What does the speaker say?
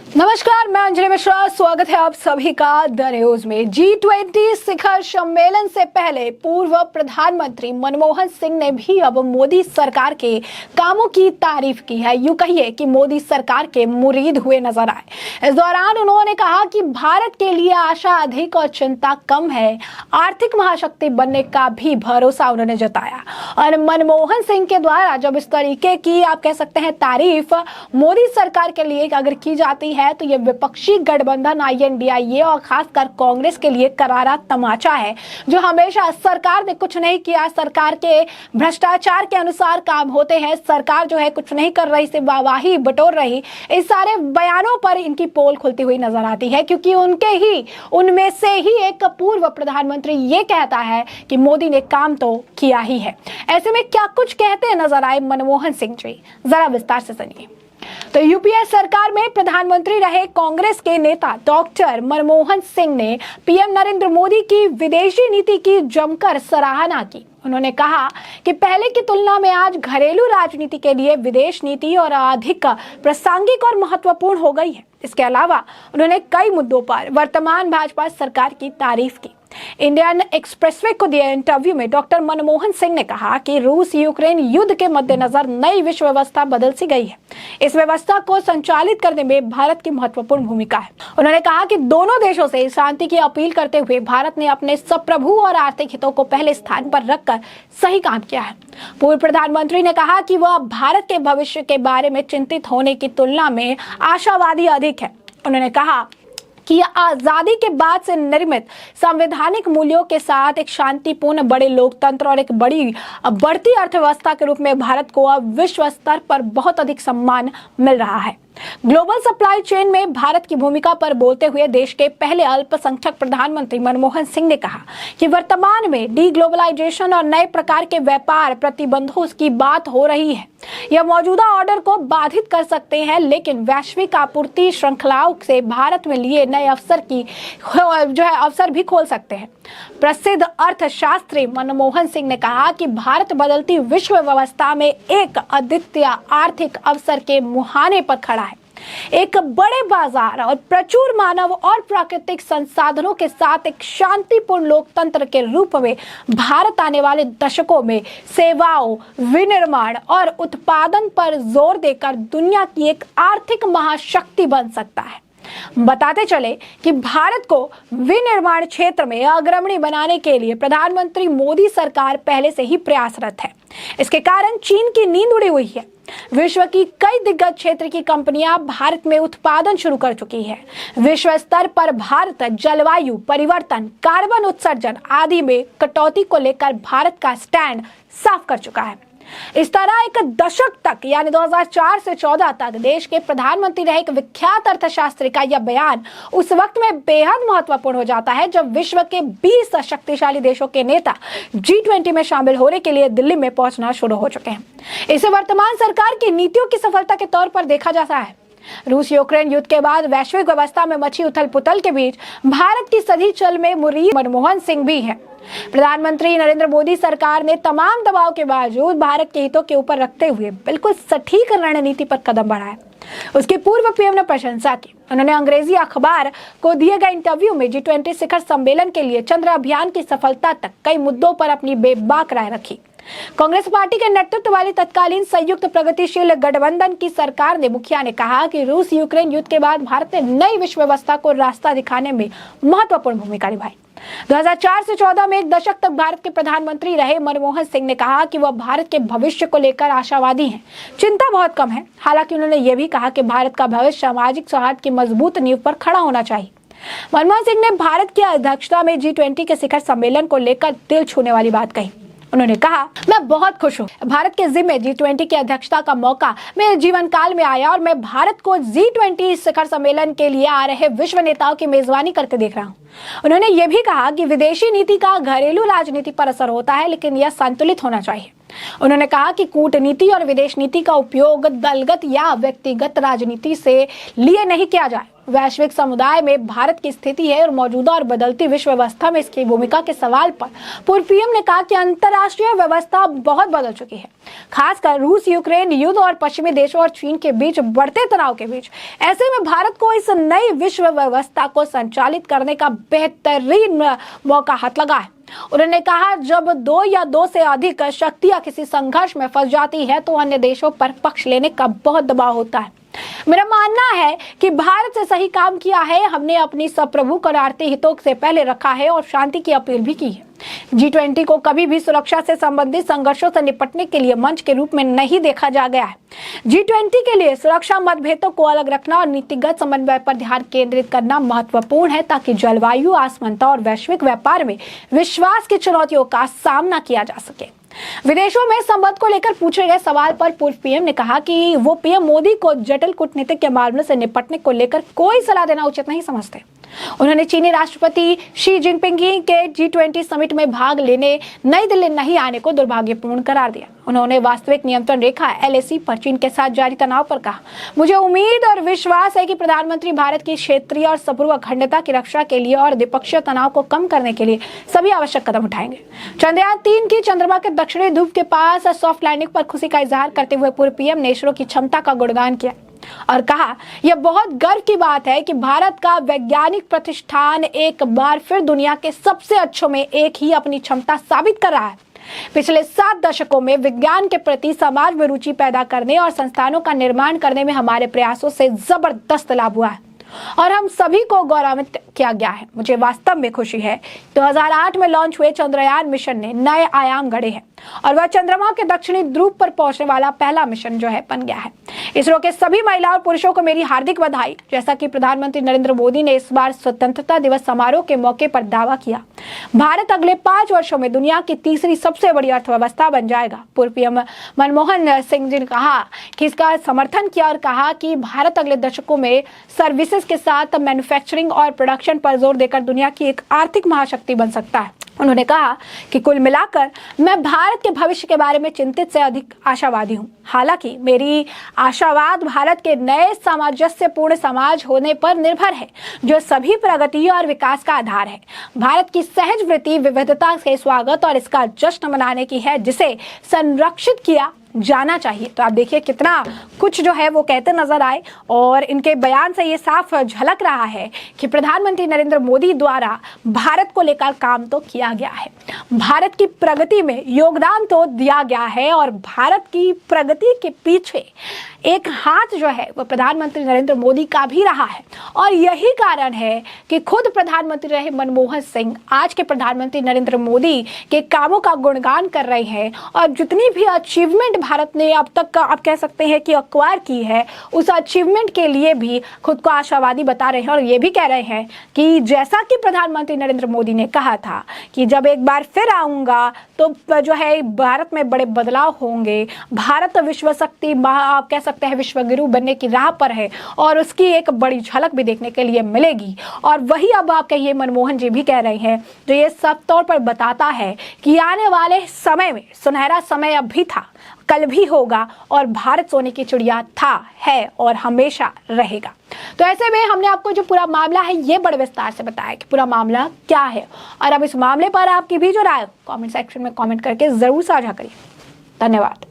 नमस्कार, मैं अंजलि मिश्रा। स्वागत है आप सभी का द न्यूज में। G20 शिखर सम्मेलन से पहले पूर्व प्रधानमंत्री मनमोहन सिंह ने भी अब मोदी सरकार के कामों की तारीफ की है। यूं कहिए कि मोदी सरकार के मुरीद हुए नजर आए। इस दौरान उन्होंने कहा कि भारत के लिए आशा अधिक और चिंता कम है। आर्थिक महाशक्ति बनने का भी भरोसा उन्होंने जताया। और मनमोहन सिंह के द्वारा जब इस तरीके की आप कह सकते हैं तारीफ मोदी सरकार के लिए अगर की जाती है तो ये विपक्षी गठबंधन INDIA और खासकर कांग्रेस के लिए करारा तमाचा है, जो हमेशा सरकार ने कुछ नहीं किया, सरकार के भ्रष्टाचार के अनुसार काम होते हैं, सरकार जो है कुछ नहीं कर रही, सिर्फ वाहवाही बटोर रही। इस सारे बयानों पर इनकी पोल खुलती हुई नजर आती है, क्योंकि उनमें से ही एक पूर्व प्रधानमंत्री ये कहता है कि मोदी ने काम तो किया ही है। ऐसे में क्या कुछ कहते नजर आए मनमोहन सिंह जी, जरा विस्तार से सुनिए। तो यूपीए सरकार में प्रधानमंत्री रहे कांग्रेस के नेता डॉक्टर मनमोहन सिंह ने पीएम नरेंद्र मोदी की विदेशी नीति की जमकर सराहना की। उन्होंने कहा कि पहले की तुलना में आज घरेलू राजनीति के लिए विदेश नीति और अधिक प्रासंगिक और महत्वपूर्ण हो गई है। इसके अलावा उन्होंने कई मुद्दों पर वर्तमान भाजपा सरकार की तारीफ की। इंडियन एक्सप्रेसवे को दिए इंटरव्यू में डॉक्टर मनमोहन सिंह ने कहा कि रूस यूक्रेन युद्ध के मद्देनजर नई विश्व व्यवस्था बदल सी गई है। इस व्यवस्था को संचालित करने में भारत की महत्वपूर्ण भूमिका है। उन्होंने कहा कि दोनों देशों से शांति की अपील करते हुए भारत ने अपने संप्रभु और आर्थिक हितों को पहले स्थान पर रखकर सही काम किया है। पूर्व प्रधानमंत्री ने कहा कि वह भारत के भविष्य के बारे में चिंतित होने की तुलना में आशावादी अधिक है। उन्होंने कहा कि आजादी के बाद से निर्मित संवैधानिक मूल्यों के साथ एक शांतिपूर्ण बड़े लोकतंत्र और एक बढ़ती अर्थव्यवस्था के रूप में भारत को अब विश्व स्तर पर बहुत अधिक सम्मान मिल रहा है। ग्लोबल सप्लाई चेन में भारत की भूमिका पर बोलते हुए देश के पहले अल्पसंख्यक प्रधानमंत्री मनमोहन सिंह ने कहा कि वर्तमान में डीग्लोबलाइजेशन और नए प्रकार के व्यापार प्रतिबंधों की बात हो रही है। यह मौजूदा ऑर्डर को बाधित कर सकते हैं, लेकिन वैश्विक आपूर्ति श्रृंखलाओं से भारत में लिए नए अवसर भी खोल सकते हैं। प्रसिद्ध अर्थशास्त्री मनमोहन सिंह ने कहा कि भारत बदलती विश्व व्यवस्था में एक अद्वितीय आर्थिक अवसर के मुहाने पर खड़ा है। एक बड़े बाजार और प्रचुर मानव और प्राकृतिक संसाधनों के साथ एक शांतिपूर्ण लोकतंत्र के रूप में भारत आने वाले दशकों में सेवाओं, विनिर्माण और उत्पादन पर जोर देकर दुनिया की एक आर्थिक महाशक्ति बन सकता है। बताते चले कि भारत को विनिर्माण क्षेत्र में अग्रणी बनाने के लिए प्रधानमंत्री मोदी सरकार पहले से ही प्रयासरत है। इसके कारण चीन की नींद उड़ी हुई है। विश्व की कई दिग्गज क्षेत्र की कंपनियां भारत में उत्पादन शुरू कर चुकी है। विश्व स्तर पर भारत जलवायु परिवर्तन, कार्बन उत्सर्जन आदि में कटौती को लेकर भारत का स्टैंड साफ कर चुका है। इस तरह एक दशक तक यानी 2004 से 14 तक देश के प्रधानमंत्री रहे एक विख्यात अर्थशास्त्री का यह बयान उस वक्त में बेहद महत्वपूर्ण हो जाता है जब विश्व के 20 शक्तिशाली देशों के नेता G20 में शामिल होने के लिए दिल्ली में पहुंचना शुरू हो चुके हैं। इसे वर्तमान सरकार की नीतियों की सफलता के तौर पर देखा जा रहा है। रूस यूक्रेन युद्ध के बाद वैश्विक व्यवस्था में मची उथल पुथल के बीच भारत की सदी चल में मुरीद मनमोहन सिंह भी है। प्रधानमंत्री नरेंद्र मोदी सरकार ने तमाम दबाव के बावजूद भारत के हितों के ऊपर रखते हुए बिल्कुल सटीक रणनीति पर कदम बढ़ाया। उसके पूर्व पीएम ने प्रशंसा की। उन्होंने अंग्रेजी अखबार को दिए गए इंटरव्यू में G20 शिखर सम्मेलन के लिए चंद्र अभियान की सफलता तक कई मुद्दों पर अपनी बेबाक राय रखी। कांग्रेस पार्टी के नेतृत्व वाली तत्कालीन संयुक्त प्रगतिशील गठबंधन की सरकार ने मुखिया ने कहा कि रूस यूक्रेन युद्ध के बाद भारत ने नई विश्व व्यवस्था को रास्ता दिखाने में महत्वपूर्ण भूमिका निभाई। 2004 से 14 में एक दशक तक भारत के प्रधानमंत्री रहे मनमोहन सिंह ने कहा कि वह भारत के भविष्य को लेकर आशावादी हैं। चिंता बहुत कम है। हालांकि उन्होंने यह भी कहा कि भारत का भविष्य सामाजिक सौहार्द की मजबूत नींव पर खड़ा होना चाहिए। मनमोहन सिंह ने भारत की अध्यक्षता में G20 के शिखर सम्मेलन को लेकर दिल छूने वाली बात कही। उन्होंने कहा, मैं बहुत खुश हूँ। भारत के जिम्मे G20 की अध्यक्षता का मौका मेरे जीवन काल में आया और मैं भारत को G20 शिखर सम्मेलन के लिए आ रहे विश्व नेताओं की मेजबानी करते देख रहा हूँ। उन्होंने ये भी कहा कि विदेशी नीति का घरेलू राजनीति पर असर होता है, लेकिन यह संतुलित होना चाहिए। उन्होंने कहा कि कूटनीति और विदेश नीति का उपयोग दलगत या व्यक्तिगत राजनीति से लिए नहीं किया जाए। वैश्विक समुदाय में भारत की स्थिति है और मौजूदा और बदलती विश्व व्यवस्था में इसकी भूमिका के सवाल पर पूर्व पीएम ने कहा कि अंतर्राष्ट्रीय व्यवस्था बहुत बदल चुकी है, खासकर रूस यूक्रेन युद्ध और पश्चिमी देशों और चीन के बीच बढ़ते तनाव के बीच। ऐसे में भारत को इस नई विश्व व्यवस्था को संचालित करने का बेहतरीन मौका हाथ लगा है। उन्होंने कहा, जब दो या दो से अधिक शक्तियां किसी संघर्ष में फंस जाती है तो अन्य देशों पर पक्ष लेने का बहुत दबाव होता है। मेरा मानना है कि भारत से सही काम किया है। हमने अपनी संप्रभुत्व और आर्थिक हितों से पहले रखा है और शांति की अपील भी की है। G20 को कभी भी सुरक्षा से संबंधित संघर्षों से निपटने के लिए मंच के रूप में नहीं देखा जा गया है। G20 के लिए सुरक्षा मतभेदों को अलग रखना और नीतिगत समन्वय पर ध्यान केंद्रित करना महत्वपूर्ण है, ताकि जलवायु असमानता और वैश्विक व्यापार में विश्वास की चुनौतियों का सामना किया जा सके। विदेशों में संबंध को लेकर पूछे गए सवाल पर पूर्व पीएम ने कहा कि वो पीएम मोदी को जटिल कूटनीतिक के मामलों से निपटने को लेकर कोई सलाह देना उचित नहीं समझते। उन्होंने चीनी राष्ट्रपति शी जिनपिंग के G20 समिट में भाग लेने नई दिल्ली नहीं आने को दुर्भाग्यपूर्ण करार दिया। उन्होंने वास्तविक नियंत्रण रेखा LAC पर चीन के साथ जारी तनाव पर कहा, मुझे उम्मीद और विश्वास है कि प्रधानमंत्री भारत की क्षेत्रीय और संपूर्ण अखंडता की रक्षा के लिए और द्विपक्षीय तनाव को कम करने के लिए सभी आवश्यक कदम उठाएंगे। चंद्रयान-3 की चंद्रमा के दक्षिणी ध्रुव के पास सॉफ्ट लैंडिंग पर खुशी का इजहार करते हुए पूर्व पीएम ने इसरो की क्षमता का गुणगान किया और कहा, यह बहुत गर्व की बात है कि भारत का वैज्ञानिक प्रतिष्ठान एक बार फिर दुनिया के सबसे अच्छों में एक ही अपनी क्षमता साबित कर रहा है। पिछले 7 दशकों में विज्ञान के प्रति समाज में रुचि पैदा करने और संस्थानों का निर्माण करने में हमारे प्रयासों से जबरदस्त लाभ हुआ है और हम सभी को गौरवान्वित किया गया है। मुझे वास्तव में खुशी है 2008 में लॉन्च हुए चंद्रयान मिशन ने नए आयाम गढ़े हैं और वह चंद्रमा के दक्षिणी ध्रुव पर पहुंचने वाला पहला मिशन बन गया है। इसरो के सभी महिला और पुरुषों को मेरी हार्दिक बधाई। जैसा कि प्रधानमंत्री नरेंद्र मोदी ने इस बार स्वतंत्रता दिवस समारोह के मौके पर दावा किया, भारत अगले 5 वर्षों में दुनिया की तीसरी सबसे बड़ी अर्थव्यवस्था बन जाएगा। पूर्व पीएम मनमोहन सिंह जी ने कहा कि इसका समर्थन किया और कहा कि भारत अगले दशकों में सर्विसेज के साथ मैन्युफैक्चरिंग और प्रोडक्शन पर जोर देकर दुनिया की एक आर्थिक महाशक्ति बन सकता है। उन्होंने कहा कि कुल मिलाकर मैं भारत के भविष्य के बारे में चिंतित से अधिक आशावादी हूं। हालांकि मेरी आशावाद भारत के नए सामंजस्यपूर्ण समाज होने पर निर्भर है, जो सभी प्रगति और विकास का आधार है। भारत की सहज वृत्ति विविधता के स्वागत और इसका जश्न मनाने की है, जिसे संरक्षित किया जाना चाहिए। तो आप देखिए कितना कुछ वो कहते नजर आए और इनके बयान से ये साफ झलक रहा है कि प्रधानमंत्री नरेंद्र मोदी द्वारा भारत को लेकर काम तो किया गया है, भारत की प्रगति में योगदान तो दिया गया है और भारत की प्रगति के पीछे एक हाथ वो प्रधानमंत्री नरेंद्र मोदी का भी रहा है। और यही कारण है कि खुद प्रधानमंत्री रहे मनमोहन सिंह आज के प्रधानमंत्री नरेंद्र मोदी के कामों का गुणगान कर रहे हैं और जितनी भी अचीवमेंट भारत ने अब तक आप कह सकते हैं कि एक्वायर की है, उस अचीवमेंट के लिए भी खुद को आशावादी बता रहे हैं और ये भी कह रहे हैं कि जैसा कि प्रधानमंत्री नरेंद्र मोदी ने कहा था कि जब एक बार फिर आऊंगा तो भारत में बड़े बदलाव होंगे, भारत विश्व शक्ति आप कह सकते हैं विश्वगुरु बनने की राह पर है और उसकी एक बड़ी झलक भी देखने के लिए मिलेगी। और वही अब आप कहिए मनमोहन जी भी कह रहे हैं, जो ये सब तौर पर बताता है कि आने वाले समय में सुनहरा समय अब भी था, कल भी होगा और भारत सोने की चिड़िया था, है और हमेशा रहेगा। तो ऐसे में हमने आपको जो पूरा मामला है ये बड़े विस्तार से बताया कि पूरा मामला क्या है और अब इस मामले पर आपकी भी जो राय कमेंट सेक्शन में कमेंट करके जरूर साझा करिए। धन्यवाद।